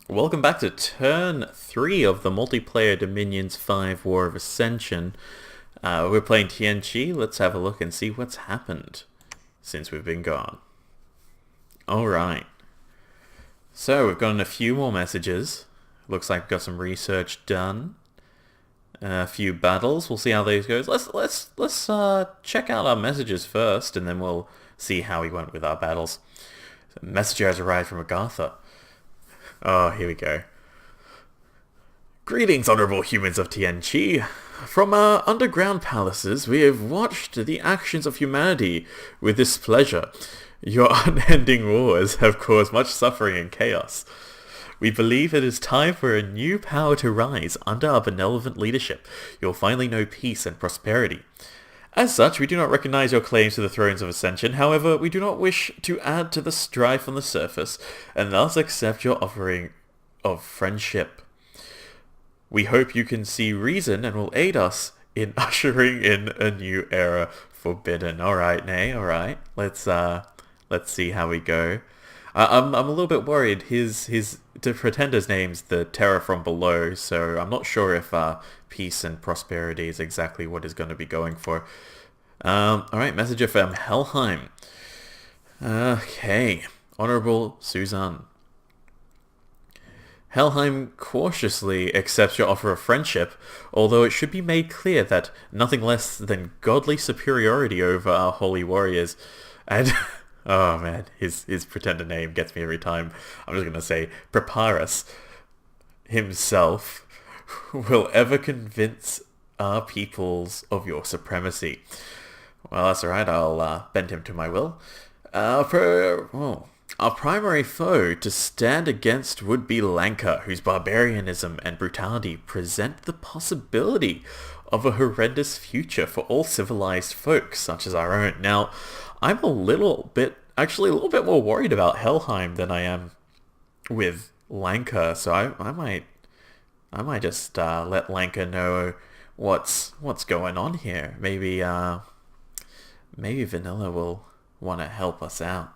Welcome back to turn 3 of the multiplayer Dominions 5 War of Ascension. We're playing TNG. Let's have a look and see what's happened since we've been gone. Alright. So we've gotten a few more messages. Looks like we've got some research done. A few battles. We'll see how these goes. Let's check out our messages first, and then we'll see how we went with our battles. A message has arrived from Agartha. Oh, here we go. Greetings, honorable humans of TNG. From our underground palaces, we have watched the actions of humanity with displeasure. Your unending wars have caused much suffering and chaos. We believe it is time for a new power to rise under our benevolent leadership. You'll finally know peace and prosperity. As such, we do not recognize your claims to the thrones of Ascension. However, we do not wish to add to the strife on the surface, and thus accept your offering of friendship. We hope you can see reason and will aid us in ushering in a new era. Forbidden. Alright, Nay, alright. Let's see how we go. I'm a little bit worried. The pretender's name's the Terror from Below, so I'm not sure if peace and prosperity is exactly what he's going to be going for. Alright, messenger from Helheim. Okay, Honorable Suzanne. Helheim cautiously accepts your offer of friendship, although it should be made clear that nothing less than godly superiority over our holy warriors, and oh man, his pretender name gets me every time. I'm just going to say Preparus himself will ever convince our peoples of your supremacy. Well, that's alright, I'll bend him to my will. Our primary foe to stand against would be Lanka, whose barbarianism and brutality present the possibility of a horrendous future for all civilized folk such as our own. Now, I'm a little bit more worried about Helheim than I am with Lanka, so I might just let Lanka know what's going on here. Maybe Vanilla will want to help us out,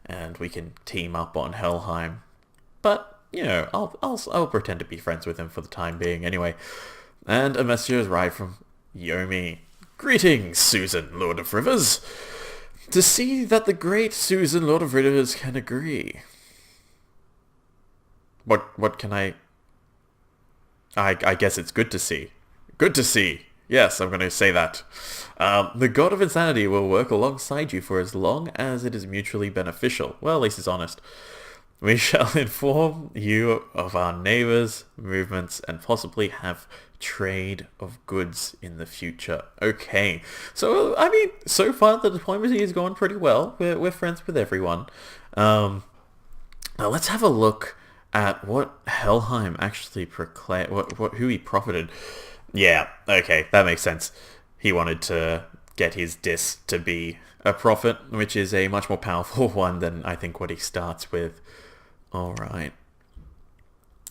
and we can team up on Helheim. But you know, I'll pretend to be friends with him for the time being anyway. And a message has arrived from Yomi. Greetings, Susan, Lord of Rivers. To see that the great Susan, Lord of Rivers, can agree. What can I guess it's good to see. Good to see. Yes, I'm going to say that. The God of Insanity will work alongside you for as long as it is mutually beneficial. Well, at least it's honest. We shall inform you of our neighbors' movements and possibly have trade of goods in the future. Okay. So, I mean, so far the diplomacy is going pretty well. We're friends with everyone. Now let's have a look at what Helheim actually proclaimed, who he profited. Yeah, okay, that makes sense. He wanted to get his disc to be a prophet, which is a much more powerful one than I think what he starts with. Alright.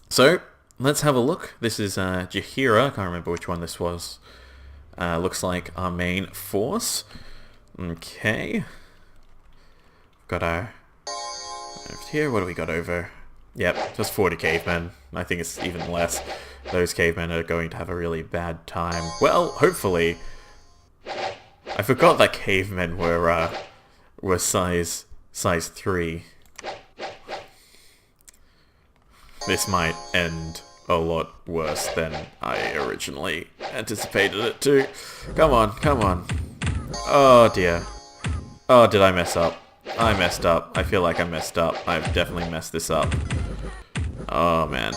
So, let's have a look. This is Jahira. I can't remember which one this was. Looks like our main force. Okay. Got our... over here, what do we got over? Yep, just 40 cavemen. I think it's even less. Those cavemen are going to have a really bad time. Well, hopefully. I forgot that cavemen were size 3. This might end a lot worse than I originally anticipated it to. Come on, come on. Oh dear. Oh, did I mess up? I messed up. I feel like I messed up. I've definitely messed this up. Oh man.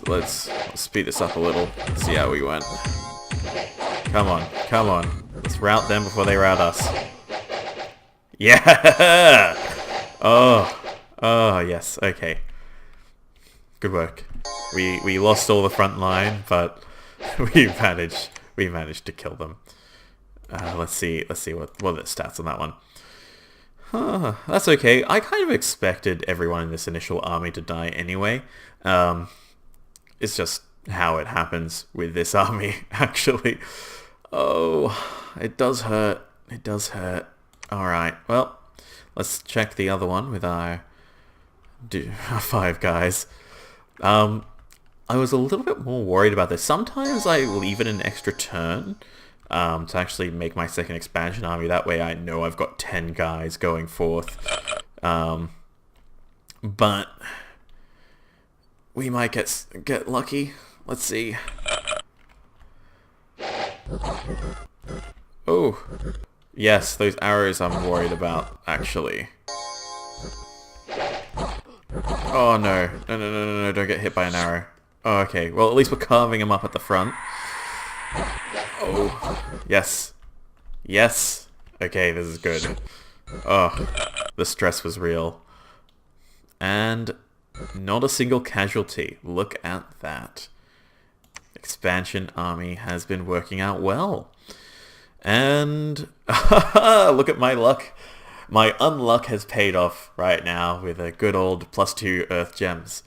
Let's speed this up a little. See how we went. Come on, come on. Let's rout them before they rout us. Yeah! Oh yes, okay. Good work. We lost all the front line, but we managed to kill them. Let's see what the stats on that one. That's okay. I kind of expected everyone in this initial army to die anyway. It's just how it happens with this army, actually. Oh, it does hurt. It does hurt. Alright, well, let's check the other one with our 5 guys. I was a little bit more worried about this. Sometimes I leave it an extra turn to actually make my second expansion army. That way I know I've got 10 guys going forth. But we might get lucky. Let's see. Oh, yes, those arrows I'm worried about, actually. Oh no, no, don't get hit by an arrow. Oh, okay, well at least we're carving him up at the front. Oh, yes. Yes. Okay, this is good. Oh, the stress was real. And not a single casualty. Look at that. Expansion army has been working out well. And look at my luck. My unluck has paid off right now with a good old +2 earth gems.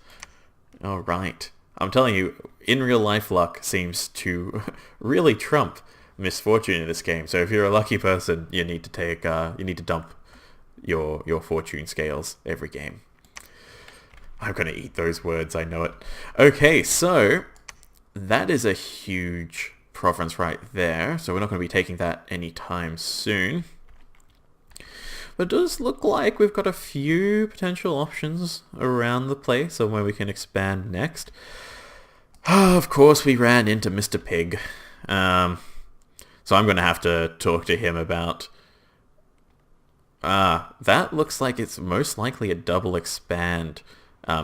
Alright. I'm telling you, in real life luck seems to really trump misfortune in this game. So if you're a lucky person, you need to dump your fortune scales every game. I'm gonna eat those words, I know it. Okay, so that is a huge province right there. So we're not going to be taking that anytime soon. But it does look like we've got a few potential options around the place on where we can expand next. Of course, we ran into Mr. Pig. So I'm going to have to talk to him about... that looks like it's most likely a double expand.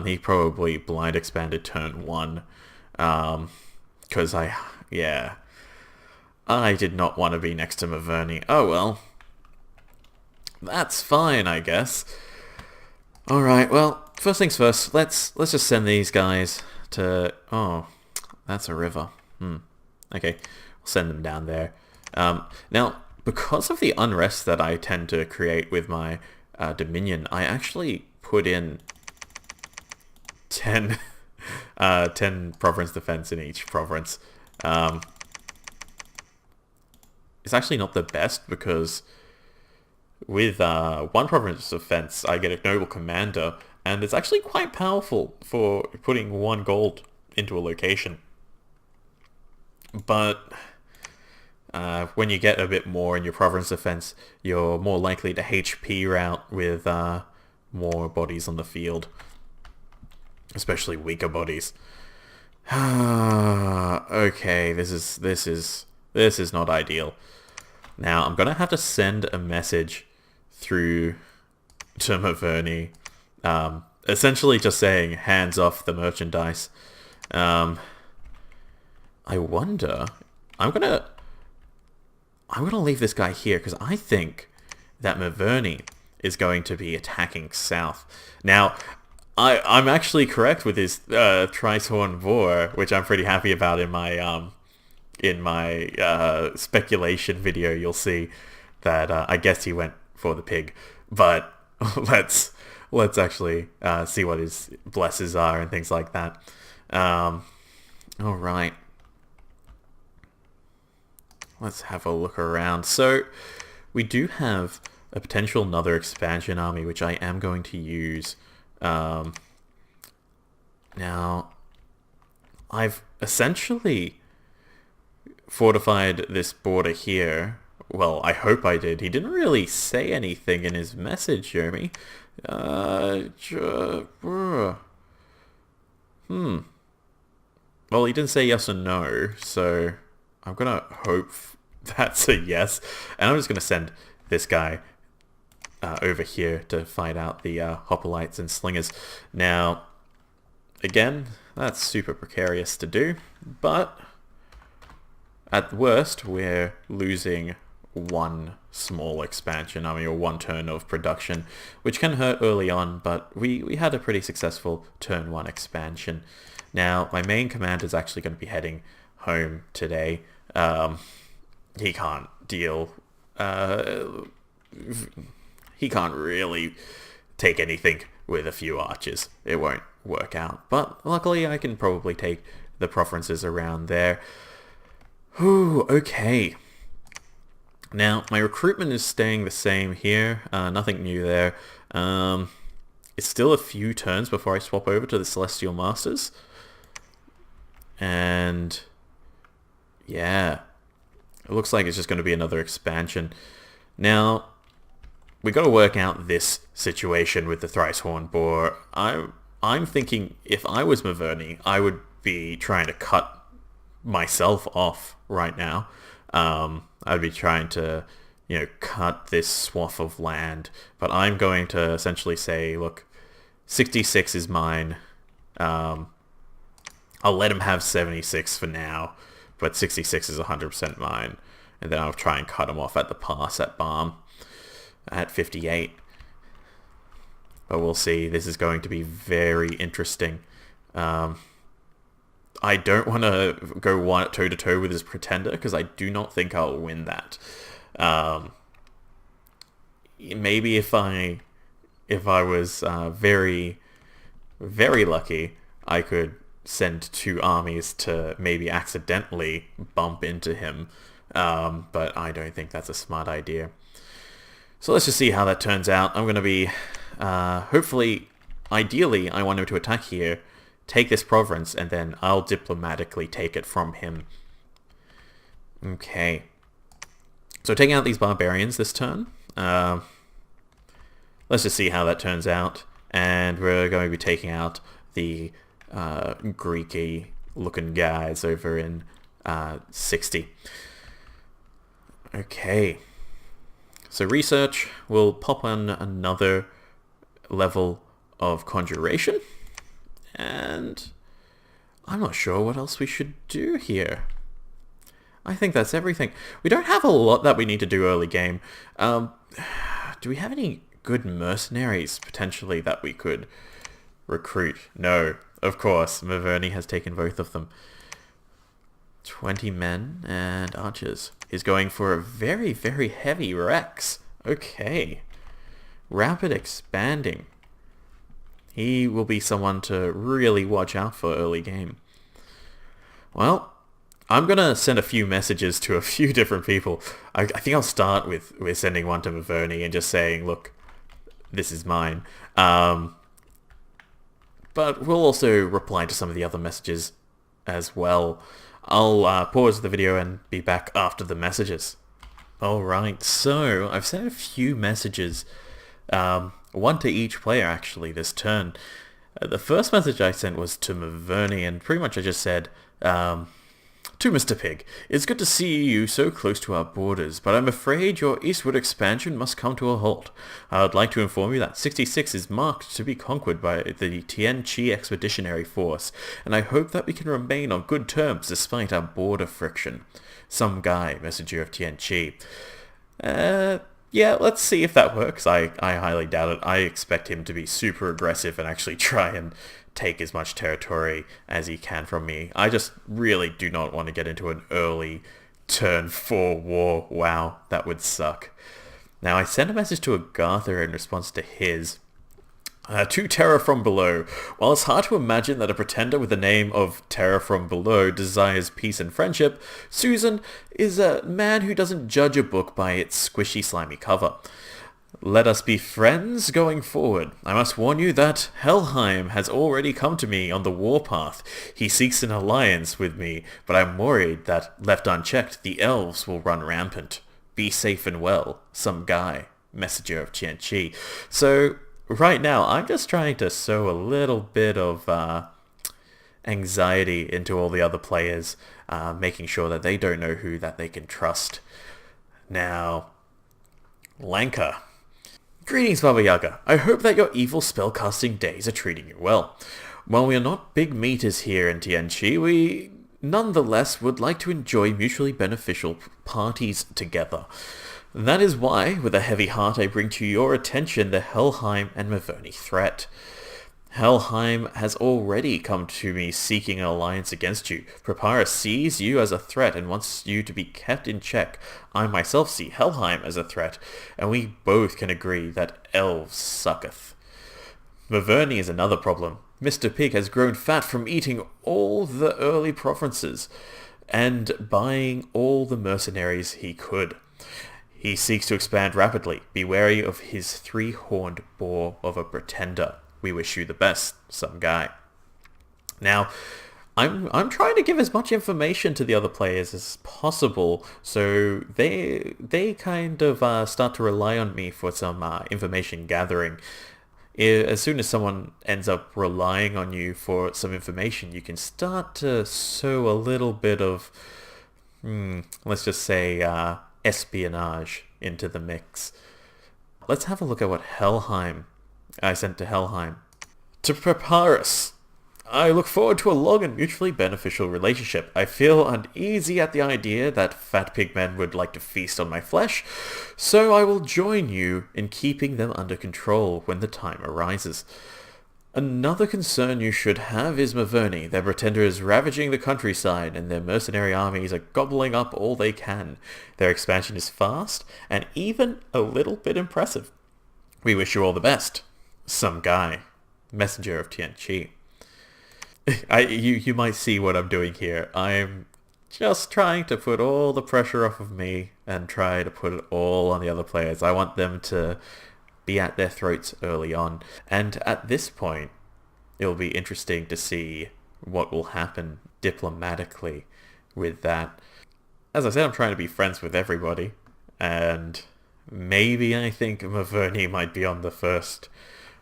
He probably blind expanded turn 1. Because I did not want to be next to Maverny. Oh well. That's fine, I guess. Alright, well, first things first, let's just send these guys to... Oh, that's a river. Okay, we'll send them down there. Now, because of the unrest that I tend to create with my Dominion, I actually put in 10 province defense in each province. It's actually not the best because with 1 province defense I get a noble commander, and it's actually quite powerful for putting 1 gold into a location. But when you get a bit more in your province defense, you're more likely to HP route with more bodies on the field. Especially weaker bodies. Okay, this is not ideal. Now I'm gonna have to send a message through to Maverny, essentially just saying hands off the merchandise. I wonder. I'm gonna leave this guy here because I think that Maverny is going to be attacking south. Now, I'm actually correct with his Trishorn Vor, which I'm pretty happy about in my speculation video. You'll see that I guess he went for the pig, but let's actually see what his blesses are and things like that. All right, let's have a look around. So we do have a potential another expansion army, which I am going to use. Now, I've essentially fortified this border here. Well, I hope I did. He didn't really say anything in his message, Jeremy. Well, he didn't say yes or no, so I'm gonna hope that's a yes. And I'm just gonna send this guy over here to find out the hoplites and slingers. Now, again, that's super precarious to do, but at worst, we're losing 1 small expansion army or 1 turn of production, which can hurt early on, but we had a pretty successful turn 1 expansion. Now, my main commander is actually going to be heading home today. He can't deal... he can't really take anything with a few archers. It won't work out. But luckily I can probably take the provinces around there. Ooh, okay. Now, my recruitment is staying the same here. Nothing new there. it's still a few turns before I swap over to the Celestial Masters. And yeah, it looks like it's just going to be another expansion. Now, we got to work out this situation with the Thrice Horned Boar. I'm thinking if I was Maverni, I would be trying to cut myself off right now. I'd be trying to, cut this swath of land. But I'm going to essentially say, look, 66 is mine. I'll let him have 76 for now, but 66 is 100% mine. And then I'll try and cut him off at the pass at Balm at 58. But we'll see. This is going to be very interesting. I don't want to go toe-to-toe with his Pretender, because I do not think I'll win that. Maybe if I was very, very lucky, I could send 2 armies to maybe accidentally bump into him. But I don't think that's a smart idea. So let's just see how that turns out. I'm going to be, hopefully, ideally, I want him to attack here, take this province, and then I'll diplomatically take it from him. Okay. So taking out these barbarians this turn. Let's just see how that turns out. And we're going to be taking out the Greeky looking guys over in 60. Okay. So research will pop on another level of conjuration. And I'm not sure what else we should do here. I think that's everything. We don't have a lot that we need to do early game. Do we have any good mercenaries potentially that we could recruit? No, of course. Maverni has taken both of them. 20 men and archers. He's going for a very, very heavy Rex. Okay. Rapid expanding. He will be someone to really watch out for early game. Well, I'm going to send a few messages to a few different people. I think I'll start with sending one to Maverni and just saying, look, this is mine. But we'll also reply to some of the other messages as well. I'll pause the video and be back after the messages. Alright, so I've sent a few messages. One to each player, actually, this turn. The first message I sent was to Maverni, and pretty much I just said, to Mr. Pig, it's good to see you so close to our borders, but I'm afraid your eastward expansion must come to a halt. I would like to inform you that 66 is marked to be conquered by the Tianqi Expeditionary Force, and I hope that we can remain on good terms despite our border friction. Some guy, messenger of Tianqi. Yeah, let's see if that works. I highly doubt it. I expect him to be super aggressive and actually try and take as much territory as he can from me. I just really do not want to get into an early turn 4 war. Wow, that would suck. Now, I sent a message to Agartha in response to his. To Terror from Below. While it's hard to imagine that a pretender with the name of Terror from Below desires peace and friendship, Susan is a man who doesn't judge a book by its squishy, slimy cover. Let us be friends going forward. I must warn you that Helheim has already come to me on the warpath. He seeks an alliance with me, but I'm worried that, left unchecked, the elves will run rampant. Be safe and well. Some guy. Messenger of Tianqi. So, right now, I'm just trying to sow a little bit of anxiety into all the other players, making sure that they don't know who that they can trust. Now, Lanka. Greetings, Baba Yaga. I hope that your evil spellcasting days are treating you well. While we are not big meters here in Tianqi, we nonetheless would like to enjoy mutually beneficial parties together. That is why, with a heavy heart, I bring to your attention the Helheim and Maverni threat. Helheim has already come to me seeking an alliance against you. Prepara sees you as a threat and wants you to be kept in check. I myself see Helheim as a threat, and we both can agree that elves sucketh. Maverni is another problem. Mr. Pig has grown fat from eating all the early provinces and buying all the mercenaries he could. He seeks to expand rapidly. Be wary of his 3-horned boar of a pretender. We wish you the best, some guy. Now, I'm trying to give as much information to the other players as possible, so they kind of start to rely on me for some information gathering. As soon as someone ends up relying on you for some information, you can start to sow a little bit of, let's just say, espionage into the mix. Let's have a look at what I sent to Helheim. To Preparus, I look forward to a long and mutually beneficial relationship. I feel uneasy at the idea that fat pigmen would like to feast on my flesh, so I will join you in keeping them under control when the time arises. Another concern you should have is Maverni. Their pretender is ravaging the countryside, and their mercenary armies are gobbling up all they can. Their expansion is fast, and even a little bit impressive. We wish you all the best. Some guy. Messenger of Tianqi. You might see what I'm doing here. I'm just trying to put all the pressure off of me and try to put it all on the other players. I want them to be at their throats early on. And at this point, it'll be interesting to see what will happen diplomatically with that. As I said, I'm trying to be friends with everybody. And maybe I think Maverni might be on the first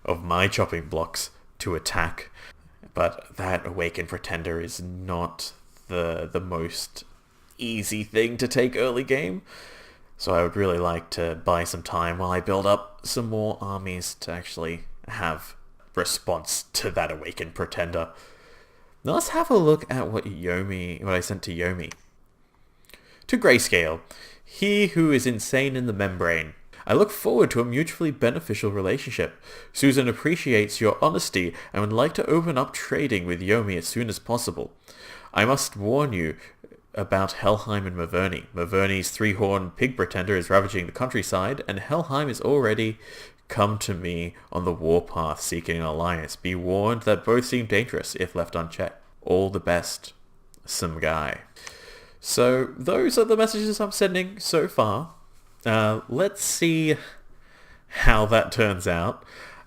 of my chopping blocks to attack. But that Awakened Pretender is not the most easy thing to take early game. So I would really like to buy some time while I build up some more armies to actually have response to that Awakened Pretender. Now let's have a look at what I sent to Yomi. To Grayscale, he who is insane in the membrane. I look forward to a mutually beneficial relationship. Susan appreciates your honesty and would like to open up trading with Yomi as soon as possible. I must warn you about Helheim and Maverni. Maverni's three-horned pig pretender is ravaging the countryside, and Helheim is already come to me on the warpath seeking an alliance. Be warned that both seem dangerous if left unchecked. All the best, some guy. So those are the messages I'm sending so far. Let's see how that turns out.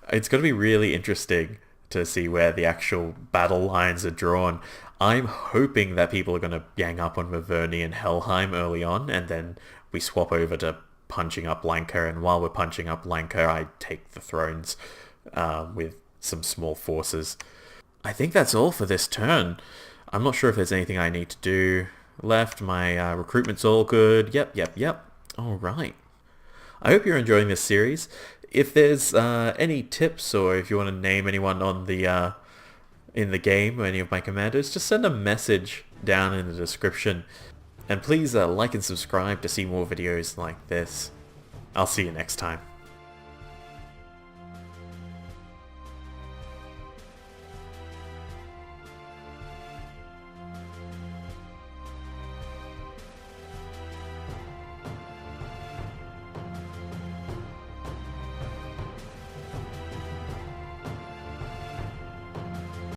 It's going to be really interesting to see where the actual battle lines are drawn. I'm hoping that people are going to gang up on Maverni and Helheim early on, and then we swap over to punching up Lanka, and while we're punching up Lanka, I take the thrones with some small forces. I think that's all for this turn. I'm not sure if there's anything I need to do left. My recruitment's all good. Yep. Alright. I hope you're enjoying this series. If there's any tips, or if you want to name anyone on the in the game, or any of my commanders, just send a message down in the description. And please like and subscribe to see more videos like this. I'll see you next time.